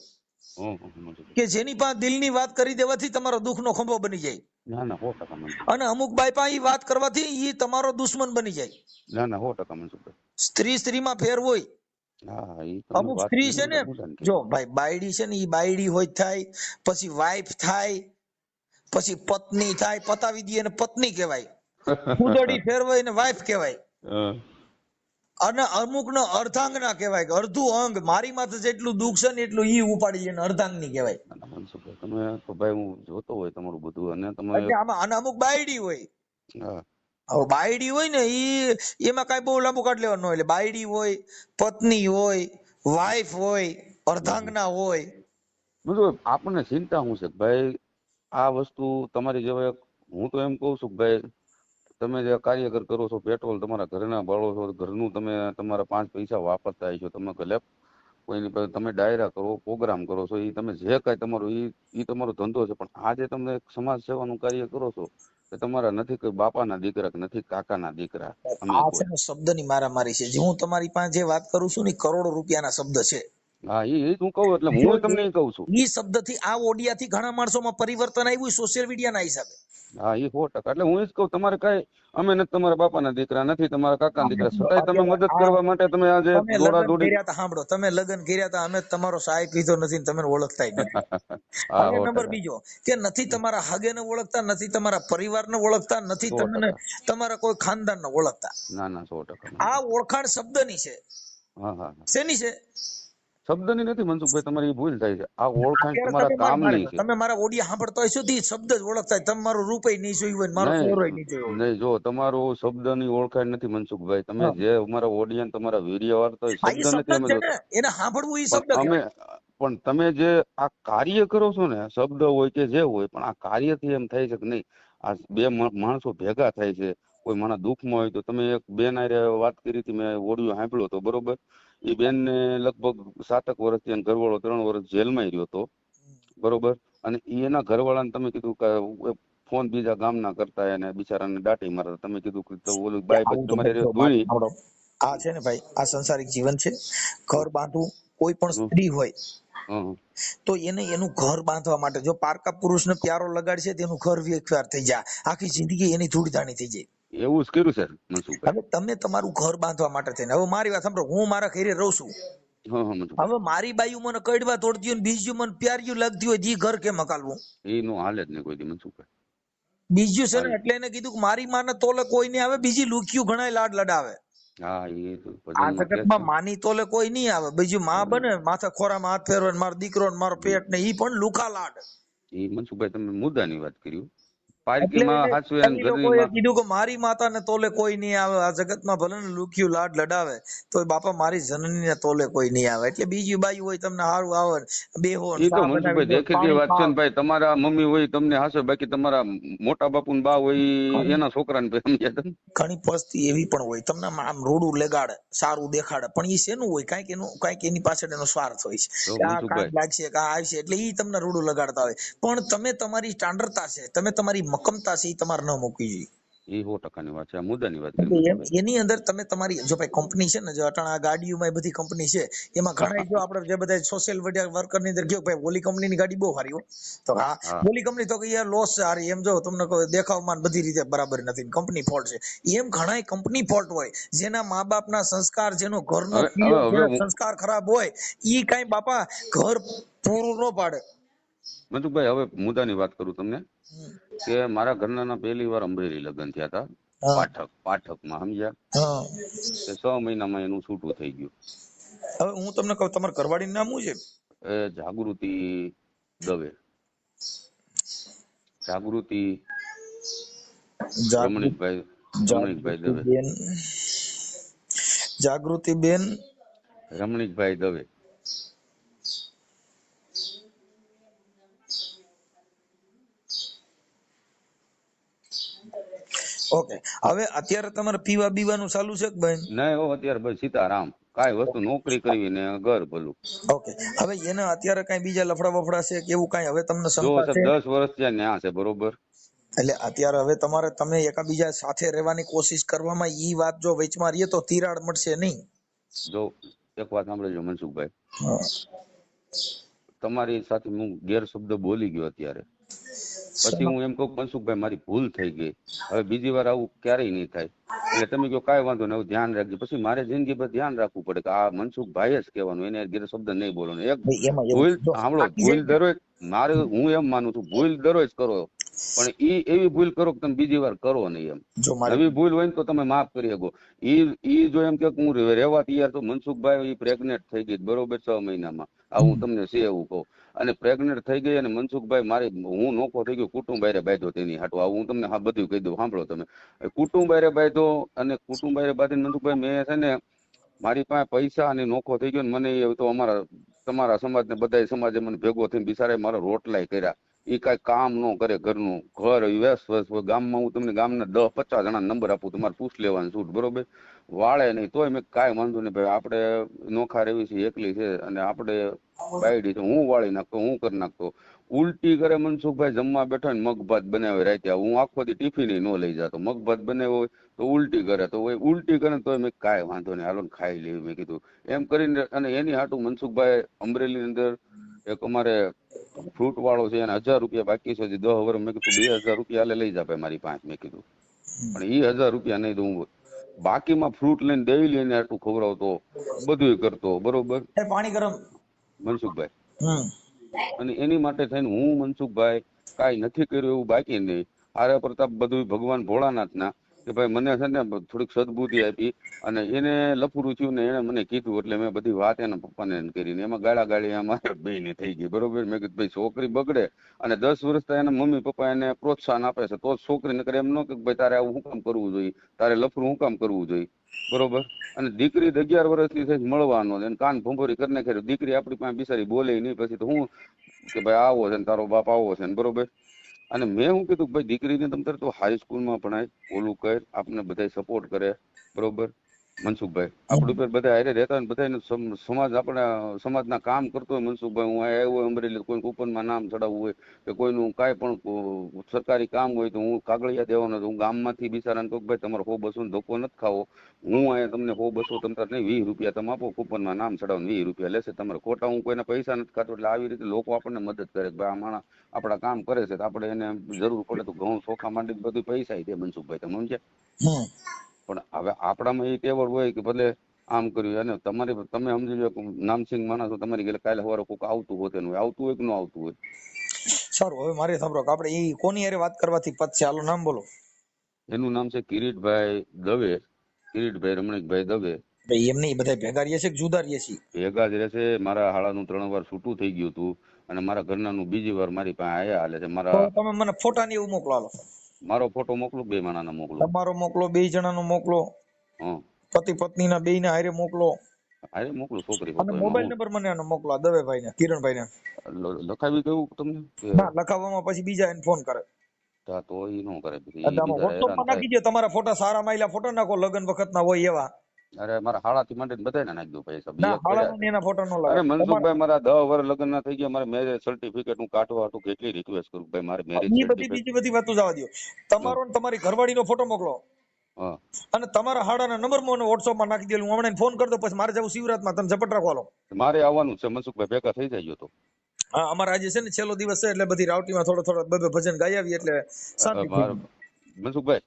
મનસુખભાઈ. કે જેની પાસે દિલની વાત કરી દેવાથી તમારો દુઃખનો ખંભો બની જાય, ના ના, 100% મનસુખભાઈ. અને અમુક બાઈ પાસે ઈ વાત કરવાથી ઈ તમારો દુશ્મન બની જાય. ના ના, 100% મનસુખભાઈ. સ્ત્રીમાં ફેર હોય. હા, એ તમે અમુક વાત સ્ત્રી કરી છે ને, મુદ્દાની જો કરી. ભાઈ બાયડી છે ને, ઈ બાયડી હોય થાય, પછી વાઈફ થાય, પછી પત્ની થાય, પતાવી દે ને પત્ની કહેવાય. કુદડી ફેરવાય ને વાઈફ કહેવાય. હા. અને અમુક નો અર્ધાંગના કહેવાય કે અડધું અંગ મારી માથે જેટલું દુઃખ છે ને એટલું ઈ ઉપાડી લે ને અર્ધાંગની કહેવાય. મનસુખભાઈ તમે તો ભાઈ, હું જોતો હોય તમારું બધું, અને તમે. એટલે આમાં અને અમુક બાયડી હોય. હા. હવે બાયડી હોય ને એમાં કઈ બહુ લાંબુ કાઢ લેવાનું હોય. એટલે બાયડી હોય, પત્ની હોય, વાઈફ હોય, અર્ધાંગના હોય. મતલબ આપણને ચિંતા શું છે કે ભાઈ, આ વસ્તુ તમારી જેવા હું તો એમ કહું છું કે ભાઈ, તમે જે કાર્યકર કરો છો, પેટ્રોલ તમારા ઘરના બાળો છો, ઘરનું તમે તમારા 5 પૈસા વાપરતા હશો, તમે ભલે કોઈની પાસે તમે ડાયરા કરો, પ્રોગ્રામ કરો છો, એ તમે જે કાંઈ તમારું એ તમારો ધંધો છે. પણ આજે તમે સમાજ સેવાનું કાર્ય કરો છો, કે તમારા નથી કોઈ બાપાના દીકરા કે નથી કાકાના દીકરા, અમે આ છે કોઈ. ને શબ્દની મારામારી છે. જે હું તમારી પાસે જે વાત કરું છું ને, કરોડો રૂપિયાના શબ્દ છે. હા, એ હું કહું, એટલે જો હું તમને એ કહું છું. ઈ શબ્દથી આ ઓડિયાથી ઘણા માણસોમાં પરિવર્તન આવ્યું સોશિયલ મીડિયાના હિસાબે. હા, એ 100%. એટલે હું એ જ કહું, તમારે કાંઈ, અમે નથી તમારા બાપાના દીકરા, નથી તમારા કાકાના દીકરા, છતાંય તમે મદદ કરવા માટે તમે આજે તમે દોડા લગ્ન દોડી. કર્યા હતા, સાંભળો, તમે લગ્ન કર્યા હતા, અમે તમારો સહાય પીધો નથી ને તમે ઓળખતાય નથી. હા, હવે નંબર 100%. બીજો કે નથી તમારા હાગેને ઓળખતા, નથી તમારા પરિવારને ઓળખતા, નથી તમને 100%. તમારા કોઈ ખાનદાનને ઓળખતા. ના ના, 100%. આ ઓળખાણ શબ્દની છે. હા હા હા. શેની છે? શબ્દની નથી મનસુખભાઈ, તમારી એ ભૂલ થાય છે. આ ઓળખાણ અત્યારે તમારા કામની છે. તમે મારા ઓડિયા સાંભળતા હશો તો ઈ શબ્દ જ ઓળખતા હોય. તમે મારો રૂપય નહીં જોયું હોય ને મારો ચહેરો નહીં જોયો હોય. નહીં, જો તમારું શબ્દની ઓળખાણ નથી મનસુખભાઈ. તમે જે અમારા ઓડિયન્સ, તમારા વિડીયો વાળતા હોય, હા, એ શબ્દ નથી શબ્દ અમે જ છે ને, જોતા. એને સાંભળવું ઈ શબ્દ પણ અમે, કહેવાય. પણ તમે જે આ કાર્ય કરો છો ને, શબ્દ હોય કે જે હોય, પણ આ કાર્યથી એમ થાય છે કે નહીં, આ બે માણસો ભેગા થાય છે. કોઈ માણસ દુઃખમાં હોય તો તમે એક બેન હારે વાત કરી હતી, મેં ઓડિયો સાંભળ્યો હતો, બરોબર. એ બેન ને લગભગ 7 વર્ષથી અને ઘરવાળો 3 વર્ષ જેલમાં રહ્યો હતો, બરોબર. અને એના ઘરવાળાને તમે કીધું કે ફોન બીજા ગામના કરતા એને બિચારાને દાટી મારતા, તમે કીધું કે ઓલું બાય પછી આવું તો તમારી ભાઈ જો ધોઈ. સાંભળો, આ છે ને ભાઈ, આ સંસારિક જીવન છે. ઘર બાંધવું, કોઈ પણ સ્ત્રી હોય તો એને એનું ઘર બાંધવા માટે જો પારકા પુરુષને પ્યારો લગાડશે તો એનું ઘર વેખવાર થઈ જાય, આખી જિંદગી એની ધૂળધાણી થઈ જાય. એવું જ કર્યું છે મનસુખભાઈ. હવે તમે તમારું ઘર બાંધવા માટે થઈને, હવે મારી વાત સાંભળો, હું મારા ઘરે રહું છું, હા હા મનસુખભાઈ, હવે મારી બાયું મને કડવા તોડતી હોય ને બીજું મને પ્યાર્યું લાગતી હોય ઈ ઘર કેમ હકાલવું? એ નો હાલે જ નહીં કોઈ દી મનસુખભાઈ, બીજું છે ને હાલે. એટલે એને કીધું કે મારી માને તોલે કોઈ નહીં આવે, બીજી લુખ્યું ઘણાય લાડ લડાવે. હા એ તો આ ભજનમાં કે છે. જગતમાં માની તોલે કોઈ નહીં આવે, બીજું માં બને માથે ખોરામાં હાથ ફેરવે ને મારો દીકરો ને મારો પેટ ને ઈ પણ લુખા લાડ. એ મનસુખભાઈ તમે મુદ્દાની વાત કરી. એટલે પારકીમાં એને હાચવે અને એ ઘરની લોકોએ માં. કીધું કે મારી માતાને તોલે કોઈ નહીં આવે, આ જગતમાં ભલે ને લુખ્યું લાડ લડાવે તો બાપા મારી જનનીને તોલે કોઈ નહીં આવે. એટલે બીજી બાઈ હોય તમને હારું આવે ને બેહો ને એ તો ચા બનાવી મનસુખભાઈ દો દેખીતી પાણી વાત છે પાવ. ને ભાઈ, તમારા મમ્મી હોય તમને હાસે, બાકી તમારા મોટા બાપુ ને બા હોય ઈ એના છોકરાને સમજ્યા તમે. ઘણી પસ્તી એવી પણ હોય તમને આમ રોડું લગાડે સારું દેખાડે પણ ઈ શેનું હોય, કાંઈક એની પાછળ એનો સ્વાર્થ હોય છે તો કે આ કાંઈક મનસુખભાઈ, લાગશે કે આ આવશે એટલે ઈ તમને રોડું લગાડતા હોય. પણ તમે તમારી સ્ટાન્ડર્ડતા છે, તમે તમારી મક્કમતા છે, ઈ તમારે ન મૂકવી જોઈએ. એ 100% વાત છે, આ મુદ્દાની વાત કરી એટલે મનસુખભાઈ. એની અંદર તમે તમારી જો ભાઈ કંપની છે ને, જો અટાણા ગાડીઓમાં એ બધી કંપની છે એમાં ઘણા જો આપણે જે બધા સોશિયલ મીડિયા વર્કર ની અંદર ગયો ભાઈ ઓલી કંપનીની ગાડી બહુ સારી હો, તો હા હા ઓલી કંપની તો કે યાર લોસ છે હારી, એમ જો તમને કોઈ દેખાવમાં ને બધી રીતે બરાબર નથી, કંપની ફોલ્ટ છે. એમ ઘણા કંપની ફોલ્ટ હોય, જેના મા બાપના સંસ્કાર, જેનો ઘરનો હવે હવે પીયો હવે જેના સંસ્કાર ખરાબ હોય ઈ કાંઈ બાપા ઘર પૂરું ન પાડે. મનસુખભાઈ હવે મુદ્દાની વાત કરું તમને, હમ. કે મારા ઘરના પહેલી વાર અમરેલી લગ્ન થયા હતા. હા પાઠકમાં સમજ્યા, હા. કે 6 મહિનામાં એનું છૂટું થઈ ગયું. હવે હું તમને કહું તમારા ઘરવાળીનું નામ શું છે? એ જાગૃતિ દવે. જાગૃતિ રમણીકભાઈ દવે. જાગૃતિબેન, જાગૃતિબેન રમણીકભાઈ દવે. ઓકે. હવે અત્યારે તમારે પીવા બીવાનું ચાલુ છે કે બેન? નહીં હો, અત્યારે ભાઈ સીતારામ, કાંઈ વસ્તુ નોકરી કરવી ને ઘર ભલું. ઓકે. હવે એને અત્યારે કઈ બીજા લફડા વફડા છે કે એવું કઈ હવે તમને જો શંકા સાહેબ છે? 10 વર્ષ ત્યાં ન્યા છે બરોબર. એટલે અત્યારે હવે તમે એકાબીજા સાથે રહેવાની કોશિશ કરવામાં ઈ વાત જો વચમાં રહીએ તો તિરાડ મળશે નહીં. જો એક વાત સાંભળજો મનસુખભાઈ, હા. તમારી સાથે હું ગેરશબ્દ બોલી ગયો અત્યારે, પછી હું એમ કહું મનસુખભાઈ મારી ભૂલ થઈ ગઈ, હવે બીજી વાર આવું ક્યારેય નહીં થાય. એટલે તમે કહો કાંઈ વાંધો નહીં, ધ્યાન રાખજો. પછી મારે જિંદગી પર ધ્યાન રાખવું પડે કે આ મનસુખભાઈ જ કહેવાનું, એને ગેરશબ્દ નહીં બોલવાનું. એક ભાઈ એમાં એવું ભૂલ જો સાંભળો, થાકી ભૂલ જાય ને, દરરોજ મારે, હું એમ માનું છું ભૂલ દરરોજ કરો, પણ એવી ભૂલ કરો કે તમે બીજી વાર કરો નહીં. એમ જો મારી નવી ભૂલ હોય ને તો તમે માફ કરી શકો. ઈ જો એમ કે હું રહેવા તૈયાર, તો મનસુખભાઈ પ્રેગ્નેન્ટ થઈ ગઈ બરોબર 6 મહિનામાં, આ હું તમને છે એવું કહું. અને પ્રેગ્નેન્ટ થઈ ગઈ અને મનસુખભાઈ મારી, હું નોખો થઈ ગયો, કુટુંબ બારે બાંધ્યો તેની હાટું. આવું હું તમને બધું કહી દઉં, સાંભળો તમે. કુટુંબ બારે બાંધ્યો, અને કુટુંબ બારે બાંધીને મનસુખભાઈ મેં છે ને, મારી પાસે પૈસા અને નોખો થઈ ગયો ને, મને એ તો તમારા સમાજ ને બધા સમાજે મને ભેગો થઈને બિચારા મારા રોટલાય કર્યા. એ કઈ કામ ન કરે ઘરનું, ઘર વ્યસ્ત ગામમાં હું તમને ગામના 10-50 જણા નંબર આપું, તમારે પૂછ લેવાનું છૂટ બરોબર. વાળે નહીં તોય મેં કાંઈ વાંધો નહીં ભાઈ, આપણે નોખા રેવી છે, એકલી છે, અને આપણે બાયડી છે, હું વાળી નાખતો, હું કરી નાખતો. ઉલટી કરે મનસુખભાઈ, જમવા બેઠા ને મગ ભાત બનાવે રાતે, હું આખો દી ટિફિન ન લઈ જતો, મગ ભાત બનાવ્યો હોય તો ઉલટી કરે, તો ઉલટી કરે તો મેં કાંઈ વાંધો નહીં, હાલો ખાઈ લેવી મેં કીધું. એમ કરીને, અને એની હાટું મનસુખભાઈ અમરેલી ની અંદર એક અમારે ફ્રૂટ વાળો છે, એને 1000 રૂપિયા બાકી છે, 10 વર્ષ. મેં કીધું 2000 રૂપિયા હાલે લઈ જા મારી પાસે, મેં કીધું. પણ એ 1000 રૂપિયા નહીં દઉં, બાકીમાં ફ્રૂટ લઈને દેવી લઈને આટલું ખવડાવતો, બધું કરતો બરોબર પાણી ગરમ. મનસુખભાઈ. હમ. અને એની માટે થઈને હું મનસુખભાઈ કાંઈ નથી કર્યું એવું બાકી નહીં. આર્ય પ્રતાપ બધું ભગવાન ભોળાનાથના, કે ભાઈ મને છે ને થોડીક સદબુદ્ધિ આપી, અને એને લફરું થયું ને એને મને કીધું, એટલે મેં બધી વાત એના પપ્પાને કરીને, એમાં ગાળી અમારે બેયને થઈ ગઈ બરોબર. મેં કીધું ભાઈ છોકરી બગડે, અને 10 વર્ષ એના મમ્મી પપ્પા એને પ્રોત્સાહન આપે છે, તો જ છોકરી નકરે એમ ન કે ભાઈ તારે આવું શું કામ કરવું જોઈએ, તારે લફરું શું કામ કરવું જોઈએ બરોબર. અને દીકરી 11 વર્ષની થઈ મળવાનો, એને કાન ભંભોરી કરી નાખે, દીકરી આપણી પાસે બિચારી બોલે નહીં. પછી તો હું કે ભાઈ આવો છે ને તારો બાપ આવો છે ને બરોબર. અને મેં શું કીધું ભાઈ દીકરીને તમે તો હાઈસ્કૂલમાં ભણાય, ઓલું કર, આપણને બધા સપોર્ટ કરે બરોબર. મનસુખભાઈ આપણી ઉપર બધા હારે રહેતા હોય, બધા સમાજ આપણા સમાજના કામ કરતો હોય. મનસુખભાઈ હું આવ્યો અમરેલી, કોઈ કૂપનમાં નામ ચડાવવું હોય કે કોઈનું કાંઈ પણ સરકારી કામ હોય તો હું કાગળિયા દેવાનો, હું ગામમાંથી બિચારાને કહું ભાઈ તમારે 100-200 ધોકો નથી ખાવો, હું અહીંયા તમને 100-200 તમતાર નહીં 20 રૂપિયા તમે આપો, કૂપનમાં નામ ચડાવો 20 રૂપિયા લેશે તમારે, ખોટા હું કોઈના પૈસા નથી ખાતો. એટલે આવી રીતે લોકો આપણને મદદ કરે કે ભાઈ આ માણસ આપણા કામ કરે છે, તો આપણે એને જરૂર પડે તો ઘઉં ચોખા માંડી બધું પૈસા દે. મનસુખભાઈ તમે સમજ્યા. પણ હવે આપણામાં એ ટેવડ હોય કે ભલે આમ કર્યું અને તમે સમજી લો કે નામસિંગ માણસ છો, તમારી ઘરે કાલે સવારે કોઈક આવતું હોત એનું આવતું હોય કે ન આવતું હોય. સારું, હવે મારે સાંભળો કે આપણે ઈ કોની હારે વાત કરવાથી પતશે, હાલો નામ બોલો. એનું નામ છે કિરીટભાઈ દવે, કિરીટભાઈ રમણીકભાઈ દવે. ભાઈ એમ નહીં, બધા ભેગા રહીએ છે કે જુદા રહીએ છીએ? ભેગા જ રહેશે. મારા હાળાનું 3 વાર છૂટું થઈ ગયું હતું અને મારા ઘરનાનું બીજી વાર મારી પાસે આયા હાલે છે. તો તમે મને ફોટા ને એવું મોકલો, હાલો. મારો ફોટો મોકલું, 2 માણાનો મોકલું. તમારો મોકલો, 2 જણાનો મોકલો, હા પતિ પત્નીના બેયના હારે મોકલો, અરે મોકલું છોકરી અને ફોટો. મોબાઈલ નંબર મને આનો મોકલો, આ દવેભાઈ ને, કિરણભાઈ ને. લખાવી દઉં તમને કે ના, લખાવવામાં પછી બીજા એને ફોન કરે. તો ઈ ન કરે, પછી એટલે આમાં બીજા WhatsApp હેરાન માં થાય. નાખી દો તમારા ફોટા, સારા માયલા ફોટા નાખો, લગ્ન વખત ના હોય એવા. અરે મારા હાળાથી માંડીને બધાને નાખી દઉં પૈસા. ના, હાળાના ને એના ફોટા નો લાગે. અરે મનસુખભાઈ, મારા 10 વર્ષ લગ્ન ના થઈ ગયા, મારે મેરેજ સર્ટિફિકેટ હું કાઢવા હતું, કેટલી રિક્વેસ્ટ કરું ભાઈ મારે મેરેજ એ બધી સર્ટિફિકેટ. બીજી બધી વાતો જવા દો. તમારો ને તમારી ઘરવાળીનો ફોટો મોકલો હા અને તમારા હાડાના નંબર મને WhatsApp માં નાખી દે. હું હમણાં ફોન કરતો, પછી મારે જવું શિવરાતમાં, તમે ઝપટ રાખો, હાલો. મારે આવવાનું છે મનસુખભાઈ, ભેગા થઈ જાય તો. હા, અમારે આજે છે ને છેલ્લો દિવસ છે, એટલે બધી રાવટીમાં થોડો બે ભજન ગાઈ આવી, એટલે શાંતિ થઈ ગઈ. મનસુખભાઈ,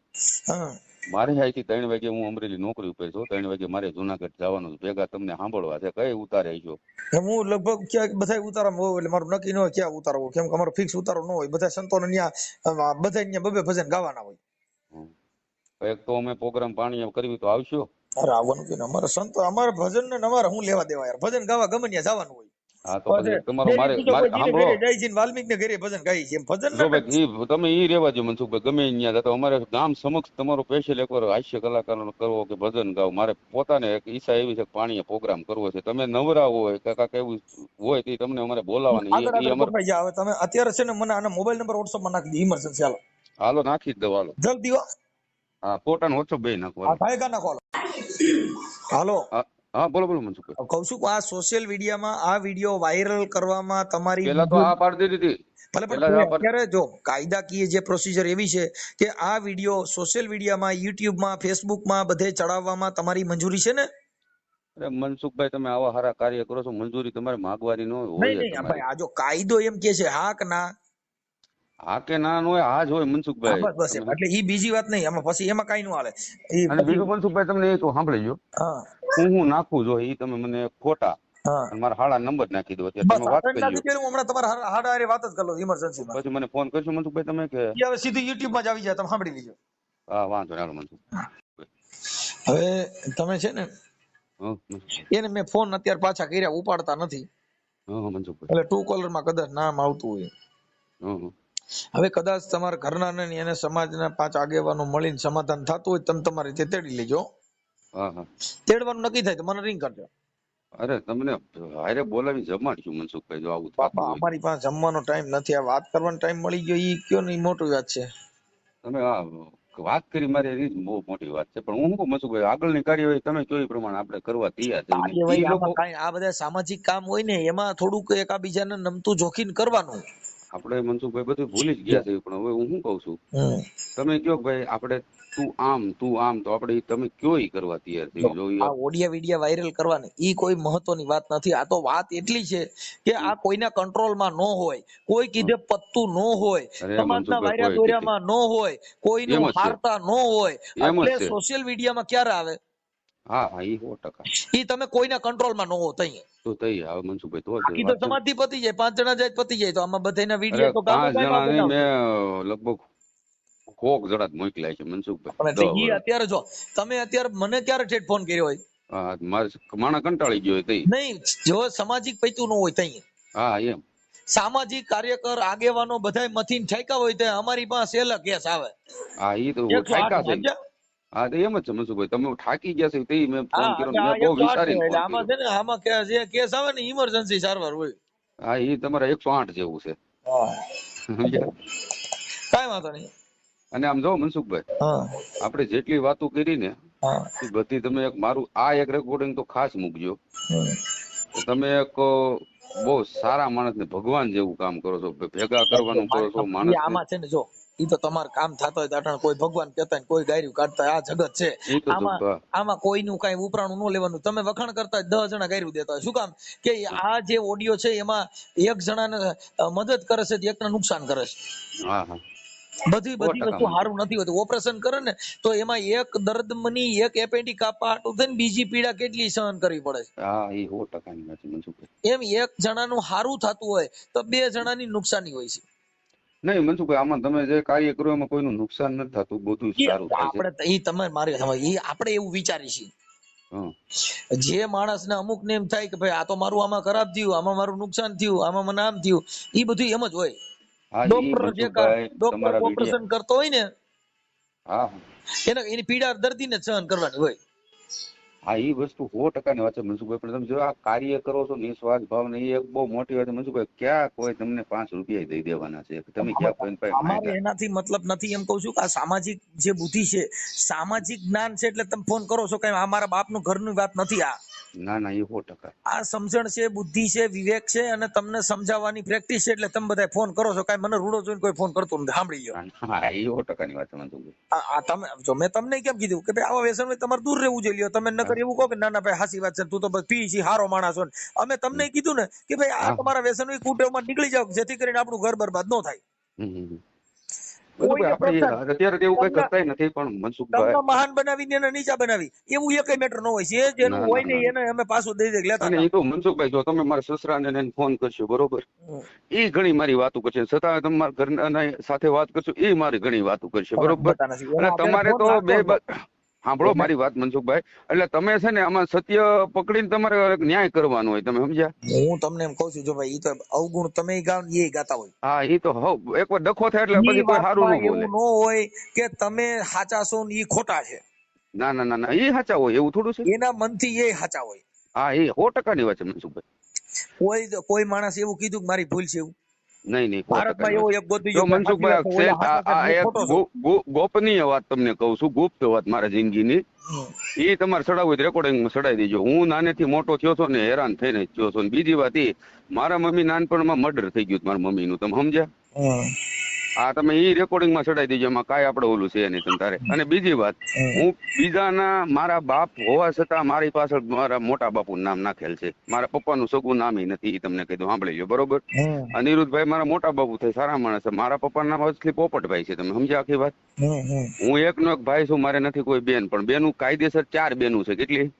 હા, મારે અહીંથી 3 વાગે હું અમરેલી નોકરી ઉપર છું, 3 વાગે મારે જુનાગઢ જવાનું છે. ભેગા તમને સાંભળવા છે, કઈ ઉતારે આવીશો? હું લગભગ ક્યાંક બધા ઉતારામાં હોઉં, એટલે મારું નક્કી ન હોય ક્યાં ઉતારવો, કેમ કે અમારો ફિક્સ ઉતારો ન હોય. બધા સંતોને ત્યાં બધા ત્યાં બે ભજન ગાવાના હોય. એક તો અમે પ્રોગ્રામ પાણી કરવી તો આવશો? અરે આવવાનું કે અમારે સંતો, અમારે ભજન ને અમારે હું લેવા દેવા યાર, ભજન ગાવા ગમે ત્યાં જવાનું હોય. હા તો પછી તમારો મારે સાંભળો, વાલ્મીક ને ઘરે ભજન ગાઈ છે, ભજન જો ભાઈ તમે ઈ રેવા દો મનસુખભાઈ, ગમે ત્યાં જતો અમારે ગામ સમક્ષ તમારો સ્પેશિયલ એકવાર હાસ્ય કલાકારનો કરવો કે ભજન ગાવ, મારે પોતાને એક ઈચ્છા એવી છે કે પાણીએ પ્રોગ્રામ કરવો છે. તમે નવરા હોય કાકા કેવું હોય તે તમને અમારે બોલાવાની. હવે તમે અત્યારે છે ને મને આનો મોબાઈલ નંબર WhatsApp માં નાખી દો, ઇમરજન્સી. હાલો હાલો નાખી જ દો, હાલો જલ્દી હો. હા ફોટા નો WhatsApp બે નાખો. હા ભાઈ નાખો, હાલો. હા બોલો બોલો મનસુખભાઈ. કહું છું કે આ સોશિયલ મીડિયામાં આ વિડીયો વાયરલ કરવામાં તમારી પેલા તો આ પાડી દીધી હતી. ભલે, પણ અત્યારે જો કાયદાકીય જે પ્રોસિજર એવી છે કે આ વિડીયો સોશિયલ મીડિયામાં, યુટ્યુબમાં, ફેસબુકમાં બધે ચડાવવામાં તમારી મંજૂરી છે ને? અરે મનસુખભાઈ, તમે આવા સારા કાર્ય કરો છો, મંજૂરી તમારે માંગવાની ન હોય. નહીં ભાઈ, આ જો કાયદો એમ કે છે હા કે ના, હા કે ના હોય, હા જ હોય મનસુખભાઈ. બસ એટલે ઈ બીજી વાત નહીં, આમાં પછી એમાં કઈ નું હાલે. અને બીજું મનસુખભાઈ, તમને એ તો સાંભળી ગયો, હું નાખું જો ઈ તમે મને ફોટા અને મારા હાડા નંબર નાખી દો. અત્યારે તમે વાત કરી, હું હમણાં તમારા હાડા હારે વાત જ કરું ઇમરજન્સીમાં. પછી મને ફોન કરશો મનસુખભાઈ તમે કે? હવે સીધું YouTube માં જ આવી જાય, તમે સાંભળી લેજો. હા વાંધો નહીં, હાલો મનસુખભાઈ. હવે તમે છે ને એને મેં ફોન અત્યારે પાછા કર્યા, ઉપાડતા નથી. મનસુખભાઈ એટલે ટુ કોલર માં કદાચ નામ આવતું હોય. હવે કદાચ તમારા ઘરના ને એને સમાજના 5 આગેવાનો મળીને સમાધાન થતું હોય, તમે તમારી રીતે તેડી લેજો. તેડવાનું નક્કી થાય તો મને રિંગ કરજો. અરે તમને હારે બોલાવી જમાડશું મનસુખભાઈ, જો આવું થતું હોય. અમારી પાસે જમવાનો ટાઈમ નથી, આ વાત કરવાનો ટાઈમ મળી ગયો, ઈ કયો ને મોટી વાત છે. તમે આ વાત કરી મારી રીત બહુ મોટી વાત છે, પણ હું શું મનસુખભાઈ, આગળની કાર્યવાહી તમે કયો પ્રમાણે આપણે કરવા તૈયાર. આ બધા સામાજિક કામ હોય ને, એમાં થોડુંક એકાબીજાને નમતું જોખીને કરવાનું. આપણે મનસુખભાઈ બધું ભૂલી જ ગયા છે, પણ હવે હું શું કઉ છું, તમે કયો ભાઈ આપણે તું આમ તો આપણે તમે કયો કરવા તૈયાર થઈ. આ ઓડિયા વિડિયા વાયરલ કરવાની ઈ કોઈ મહત્વની વાત નથી. આ તો વાત એટલી છે કે આ કોઈના કંટ્રોલમાં ન હોય, કોઈ કીધે પત્તું ન હોય, સમાજના વાયરા દોર્યામાં ન હોય, કોઈનું હારતા ન હોય, એટલે સોશિયલ મીડિયામાં ક્યારે આવે? હા ઈ 100%. ઈ તમે કોઈના કંટ્રોલમાં ન હો તઈ તો તઈ આવે મનસુખભાઈ, તો બાકી તો સમાધિ પતી જાય, 5 જણા જાય પતી જાય. તો આમાં બધાના વિડિયો તો 5 જણા નહીં, મેં લગભગ કોક જણા મોકલ્યા છે મનસુખભાઈ. ઈ અત્યારે જો તમે અત્યારે મને ક્યારે ઠેઠ ફોન કર્યો હોય? હા મારે માણા કંટાળી ગયો હોય તઈ. નહીં, જો સામાજિક પૈતું ન હોય તઈ. હા એમ સામાજિક કાર્યકર આગેવાનો બધાય મથીને ઠાક્યા હોય તો અમારી પાસે એલા કેસ આવે. હા ઈ તો ઠાકા છે. હા તો એમ જ છે મનસુખભાઈ, તમે થાકી ગયા છો તે મેં ફોન કર્યો, મેં બહુ વિચારીને ફોન આમાં છે ને, આમાં જે કેસ આવે ને ઇમરજન્સી સારવાર હોય. હા ઈ તમારા 108 જેવું છે. કાઈ વાંધો નહીં. અને આમ જો મનસુખભાઈ, આપણે જેટલી વાતો કરી ને એ બધી તમે એક મારું આ એક રેકોર્ડિંગ તો ખાસ મૂકજો. તમે એક બહુ સારા માણસ ને ભગવાન જેવું કામ કરો છો, ભેગા કરવાનું કરો છો માણસ. આમાં છે ને જો ઈ તો તમારું કામ થતો હોય તો કોઈ ભગવાન કહેતા કોઈ ગાયરું કાઢતા, આ જગત છે. આમાં કોઈનું કઈ ઉપરાણું ન લેવાનું. તમે વખાણ કરતા 10 જણા ગાયરું દેતા હોય, શું કામ? કે આ જે ઓડિયો છે એમાં એક જણાને મદદ કરે છે, એકને નુકસાન કરે છે. બધી બધી 100% વસ્તુ સારું મનસુખભાઈ. નથી હોતું. ઓપરેશન કરે ને તો એમાં એક દર્દમની એક એપેન્ડિક કાપવા હાટુ થઈને બીજી પીડા કેટલી સહન કરવી પડે છે. હા એ 100% ની વાત છે મનસુખભાઈ. એમ એક જણાનું સારું થતું હોય તો બે જણાની નુકસાની હોય છે. નહીં મનસુખભાઈ, આમાં તમે જે કાર્ય કરો એમાં કોઈનું નુકસાન નથી થતું, બધું જ એ સારું થાય છે. આપણે એ તમે મારી સમજ એ આપણે એવું વિચારી છીએ. હં. જે માણસને અમુક ને એમ થાય કે ભાઈ આ તો મારું આમાં ખરાબ થયું, આમાં મારું નુકસાન થયું, આમાં મને આમ થયું, એ બધું એમ જ હોય. હા ઈ મનસુખભાઈ ડોક્ટર તમારા વિડીયો. ઓપરેશન કરતો હોય ને હા એની પીડા દર્દીને જ સહન કરવાની હોય. હા એ વસ્તુ 100% ની વાત છે મનસુખભાઈ. પણ તમે જો આ કાર્ય કરો છો નિસ્વાર્થ ભાવ ને, એ એક બહુ મોટી વાત છે મનસુખભાઈ. ક્યાં કોઈ તમને 5 રૂપિયા દઈ દેવાના છે? તમે ક્યાં કોઈને પાસે અમારે માંગ્યા? એનાથી મતલબ નથી. એમ કહું છું કે આ સામાજિક જે બુદ્ધિ છે, સામાજિક જ્ઞાન છે, એટલે તમે ફોન કરો છો. કઈ આ મારા બાપનું ઘરનું વાત નથી. ના ના એ 100%. આ સમજણ છે, બુદ્ધિ છે, વિવેક છે, અને તમને સમજાવવાની પ્રેક્ટિસ છે, એટલે તમે બધા ફોન કરો છો. કઈ મને રૂડો જોઈને કોઈ ફોન કરતો નથી. સાંભળી ગયો. હા એ 100% ની વાત છે મનસુખભાઈ. આ તમે જો મેં તમને કેમ કીધું કે ભાઈ આવા વ્યસન હોય તમારે દૂર રહેવું જોઈએ. તમે નકર એવું કહો કે ના ના ભાઈ હાસી વાત છે, તું તો બસ પી છી, હારો માણસ હોય. અમે તમને કીધું ને કે ભાઈ આ હા તમારા વ્યસન હોય કુટેવમાં નીકળી જાવ, જેથી કરીને આપણું ઘર બરબાદ ન થાય. હમ. કોઈને મનસુખભાઈ પ્રોત્સાહન આપણે અત્યારે તો એવું કઈ તમને કરતાય નથી, પણ તમને મનસુખભાઈ. મહાન બનાવીને એને નીચા બનાવી એવું એકય મેટર ન હોય. જે જેનું ના હોય ના ને ના ના. એને અમે પાછું દઈ દે લેતા અને હતા. એ તો મનસુખભાઈ જો તમે મારા સસરાને એને ફોન કરશો બરોબર, એ ઘણી મારી વાતો કરશે, છતાં તમે મારા ઘરના સાથે વાત કરશો, એ મારી ઘણી વાતો કરશે બરોબર. બતા નથી એટલે એના અત્યારે તમારે ફોન તો લાગતો બે હતો. સાંભળો એને મારી વાત મનસુખભાઈ. એટલે તમે છે ને આમાં સત્ય પકડીને તમારે ન્યાય કરવાનો હોય, તમે સમજ્યા? હું તમને એમ કહું છું, જો ભાઈ ઈ તો અવગુણ તમે ગાવ ને એ ગાતા હોય. હા એ તો એકવાર ડખો થાય એટલે ઈ પછી કોઈ સારું વાતમાં ન બોલે. એવું ન હોય કે તમે સાચા છો ને ઈ ખોટા છે. ના ના ના ના એ સાચા હોય એવું થોડું છે. એના મનથી એ સાચા હોય. હા એ 100% ની વાત છે મનસુખભાઈ. કોઈ માણસ એવું કીધું કે મારી ભૂલ છે એવું? નહીં નહીં 100% ભારતમાં ની વાત એવો છે. એક ગોતી જો ગયો ભાઈ સાચી વાત મનસુખભાઈ છે, ઓલા સાચા છે આ હું એક ખોટો છું. ગોપનીય વાત તમને કહું છું, ગુપ્ત વાત મારા જિંદગીની. એ તમારે ચડાવવું હોય રેકોર્ડિંગમાં ચડાવી દેજો. હું નાનેથી મોટો થયો છો ને હેરાન થઈને જ થયો છો. ને બીજી વાત એ, મારા મમ્મી નાનપણમાં મર્ડર થઈ ગયું મારા મમ્મીનું, તમે સમજ્યા? હા તમે એ રેકોર્ડિંગમાં ચડાવી દેજો, એમાં કાંઈ આપણે ઓલું છે નહીં તમ તારે. અને બીજી વાત, હું બીજાના મારા બાપ હોવા છતાં મારી પાછળ મારા મોટા બાપુનું નામ નાખેલ છે. મારા પપ્પાનું સગું નામ નથી, એ તમને કીધું સાંભળી લો બરોબર. અનિરુદ્ધભાઈ મારા મોટા બાપુ થાય, સારા માણસ છે. મારા પપ્પાનું નામ અસલી પોપટભાઈ છે, તમે સમજ્યા આખી વાત? હું એકનો એક ભાઈ છું, મારે નથી કોઈ બેન, પણ બેનું કાયદેસર 4 બેનું છે. કેટલી?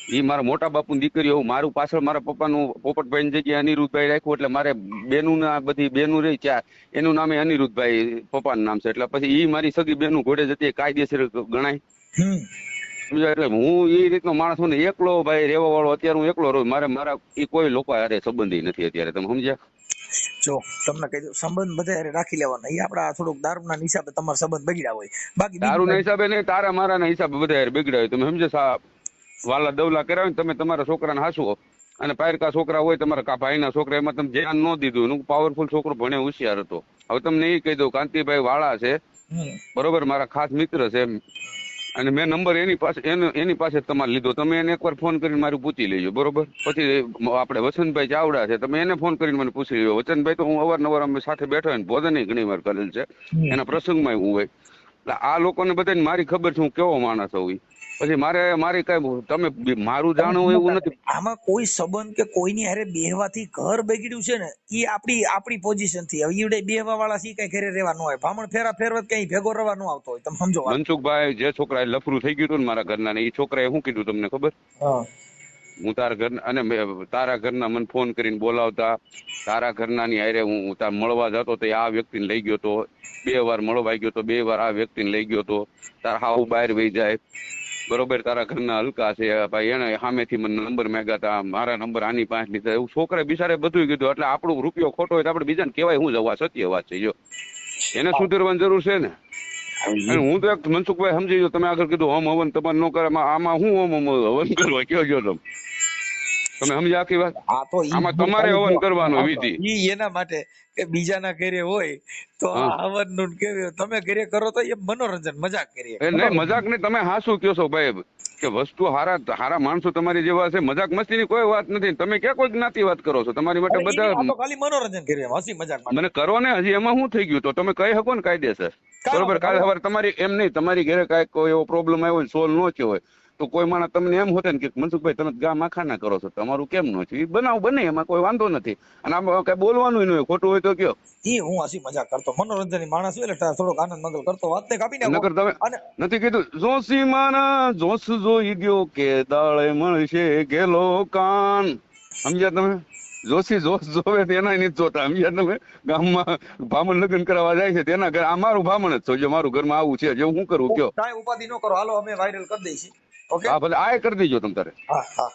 ઈ મારા મોટા બાપુની દીકરીઓ. મારું પાછળ મારા પપ્પાનું પોપટભાઈની જગ્યાએ અનિરુદ્ધભાઈ રાખ્યું, એટલે મારે બેનું ના બધી બેનું રહી 4, એનું નામે અનિરુદ્ધભાઈ પપ્પાનું નામ છે. એટલે પછી ઈ મારી સગી બેનું ઘોડે જતી કાયદેસર ગણાય. સમજાય? એટલે હું એ રીતનો માણસ છું ને, એકલો ભાઈ રહેવા વાળો. અત્યારે હું એકલો રહું. મારા એ કોઈ લોકો હારે સંબંધી નથી અત્યારે, તમે સમજ્યા? જો તમને કહી દઉં, સંબંધ બધા રાખી લેવાના. એ આપડા થોડુંક દારૂના હિસાબે તમારા સંબંધ બગડ્યા હોય, બાકી દારૂના હિસાબે નહીં, તારા મારાના હિસાબે બધા હારે બગડ્યા હોય, તમે સમજો? વાલા દવલા કરાવે ને તમે તમારા છોકરાને હાસવો, અને પાયરકા છોકરા હોય તમારા ભાઈના છોકરા, એમાં તમે ધ્યાન ન દીધું. એનું પાવરફુલ છોકરો ભણે હોશિયાર હતો. હવે તમને એ કહી દઉં, કાંતિભાઈ વાળા છે બરોબર, મારા ખાસ મિત્ર છે, અને મેં નંબર એની પાસે તમારે લીધો. તમે એને એકવાર ફોન કરીને મારું પૂછી લેજો બરોબર. પછી આપણે વસંતભાઈ ચાવડા છે, તમે એને ફોન કરીને મને પૂછી લેજો. વસંતભાઈ તો હું અવારનવાર અમે સાથે બેઠા હોય ને ભોજન ઘણી વાર કરેલ છે, એના પ્રસંગમાં હું હોય. એટલે આ લોકોને બધાને મારી ખબર છે હું કેવો માણસ હોઉં. પછી મારી કઈ તમે મારું જાણવું એવું નથી. આમાં કોઈ સંબંધ કે કોઈની હારે બેહવાથી ઘર બગડ્યું છે ને, એ આપણી પોઝિશન થી. હવે ઈવડે બેહવા વાળા સી કઈ ઘરે રહેવા ન હોય, ભામણ ફેરવત કઈ ભેગો રહેવા ન આવતો હોય, તમે સમજો. મનસુખભાઈ જે છોકરા લફરું થઈ ગયું હતું ને મારા ઘરના ને, એ છોકરાએ શું કીધું તમને ખબર? હું તારા ઘર અને તારા ઘરના મને ફોન કરીને બોલાવતા, તારા ઘરના ની હારે હું તાર મળવા જતો તો આ વ્યક્તિને લઈ ગયો તો, 2 વાર મળવા ગયો તો, 2 વાર આ વ્યક્તિને લઈ ગયો તો. તારા હાવ બહાર વહી જાય બરોબર, તારા ઘરના હલકા છે ભાઈ, એને સામેથી મને નંબર માંગ્યા હતા, મારા નંબર આની પાસે લીધા. એવું છોકરા બિચારે બધું કીધું. એટલે આપણું રૂપિયો ખોટો હોય તો આપણે બીજાને કહેવાય હું જવા? સત્ય વાત છે. જો એને સુધરવાની જરૂર છે ને. અને હું તો એક મનસુખભાઈ સમજી ગયો, તમે આગળ કીધું હોમ હવન તમારે ન કરે, આમાં હું હવન કરવા કયો છો તમે સમજ્યા આખી વાત? આમાં તમારે હવન કરવાનો વિધિ. ઈ એના માટે કે બીજાના ઘરે હોય તો આ હવન નું કેવું, તમે ઘરે કરો તો એ મનોરંજન મજાક કરીએ. નહીં મજાક નહીં, તમે હાસું કયો છો ભાઈ કે વસ્તુ હારા માણસો તમારી જેવા છે. મજાક મસ્તી ની કોઈ વાત નથી. તમે ક્યાં કોઈ જ્ઞાતિ વાત કરો છો? તમારી માટે બધા ખાલી મનોરંજન કરીએ, હસી મજાક મને કરો ને. હજી એમાં શું થઈ ગયું? તો તમે કહી શકો ને કાયદેસર બરોબર. કાલે સવારે તમારી એમ નહીં, તમારી ઘરે કાંઈક કોઈ એવો પ્રોબ્લેમ આવ્યો હોય સોલ્વ ન થયો હોય, તો કોઈ માણસ તમને એમ હોતે ને કે મનસુખભાઈ તમે ગામ આખા ના કરો છો તમારું કેમ ન છે, એ બનાવ બને એમાં કોઈ વાંધો નથી. અને આમાં કઈ બોલવાનું ન હોય, ખોટું હોય તો કયો. એ હું હસી મજાક કરતો, મનોરંજન માણસ હોય એટલે થોડોક આનંદ મંગલ કરતો, વાત ને કાપી નાખો. નકર તમે અને નથી કીધું જોશી માના જોશ જોઈ ગયો કે દાળે મળશે ગેલો કાન, સમજ્યા તમે? જોશી જોશ જોવે તેના નથી જોતા, સમજ્યા તમે? ગામમાં ભામણ લગ્ન કરાવવા જાય છે તેના ઘર, આ મારું ભામણ જ છો, જો મારું ઘરમાં આવું છે, જો હું કરું કયો. કાંઈ ઉપાધિ ન કરો, હાલો અમે વાયરલ કરી દઈશું. ઓકે, હા ભલે આ કરી દેજો તમ તારે. હા હા.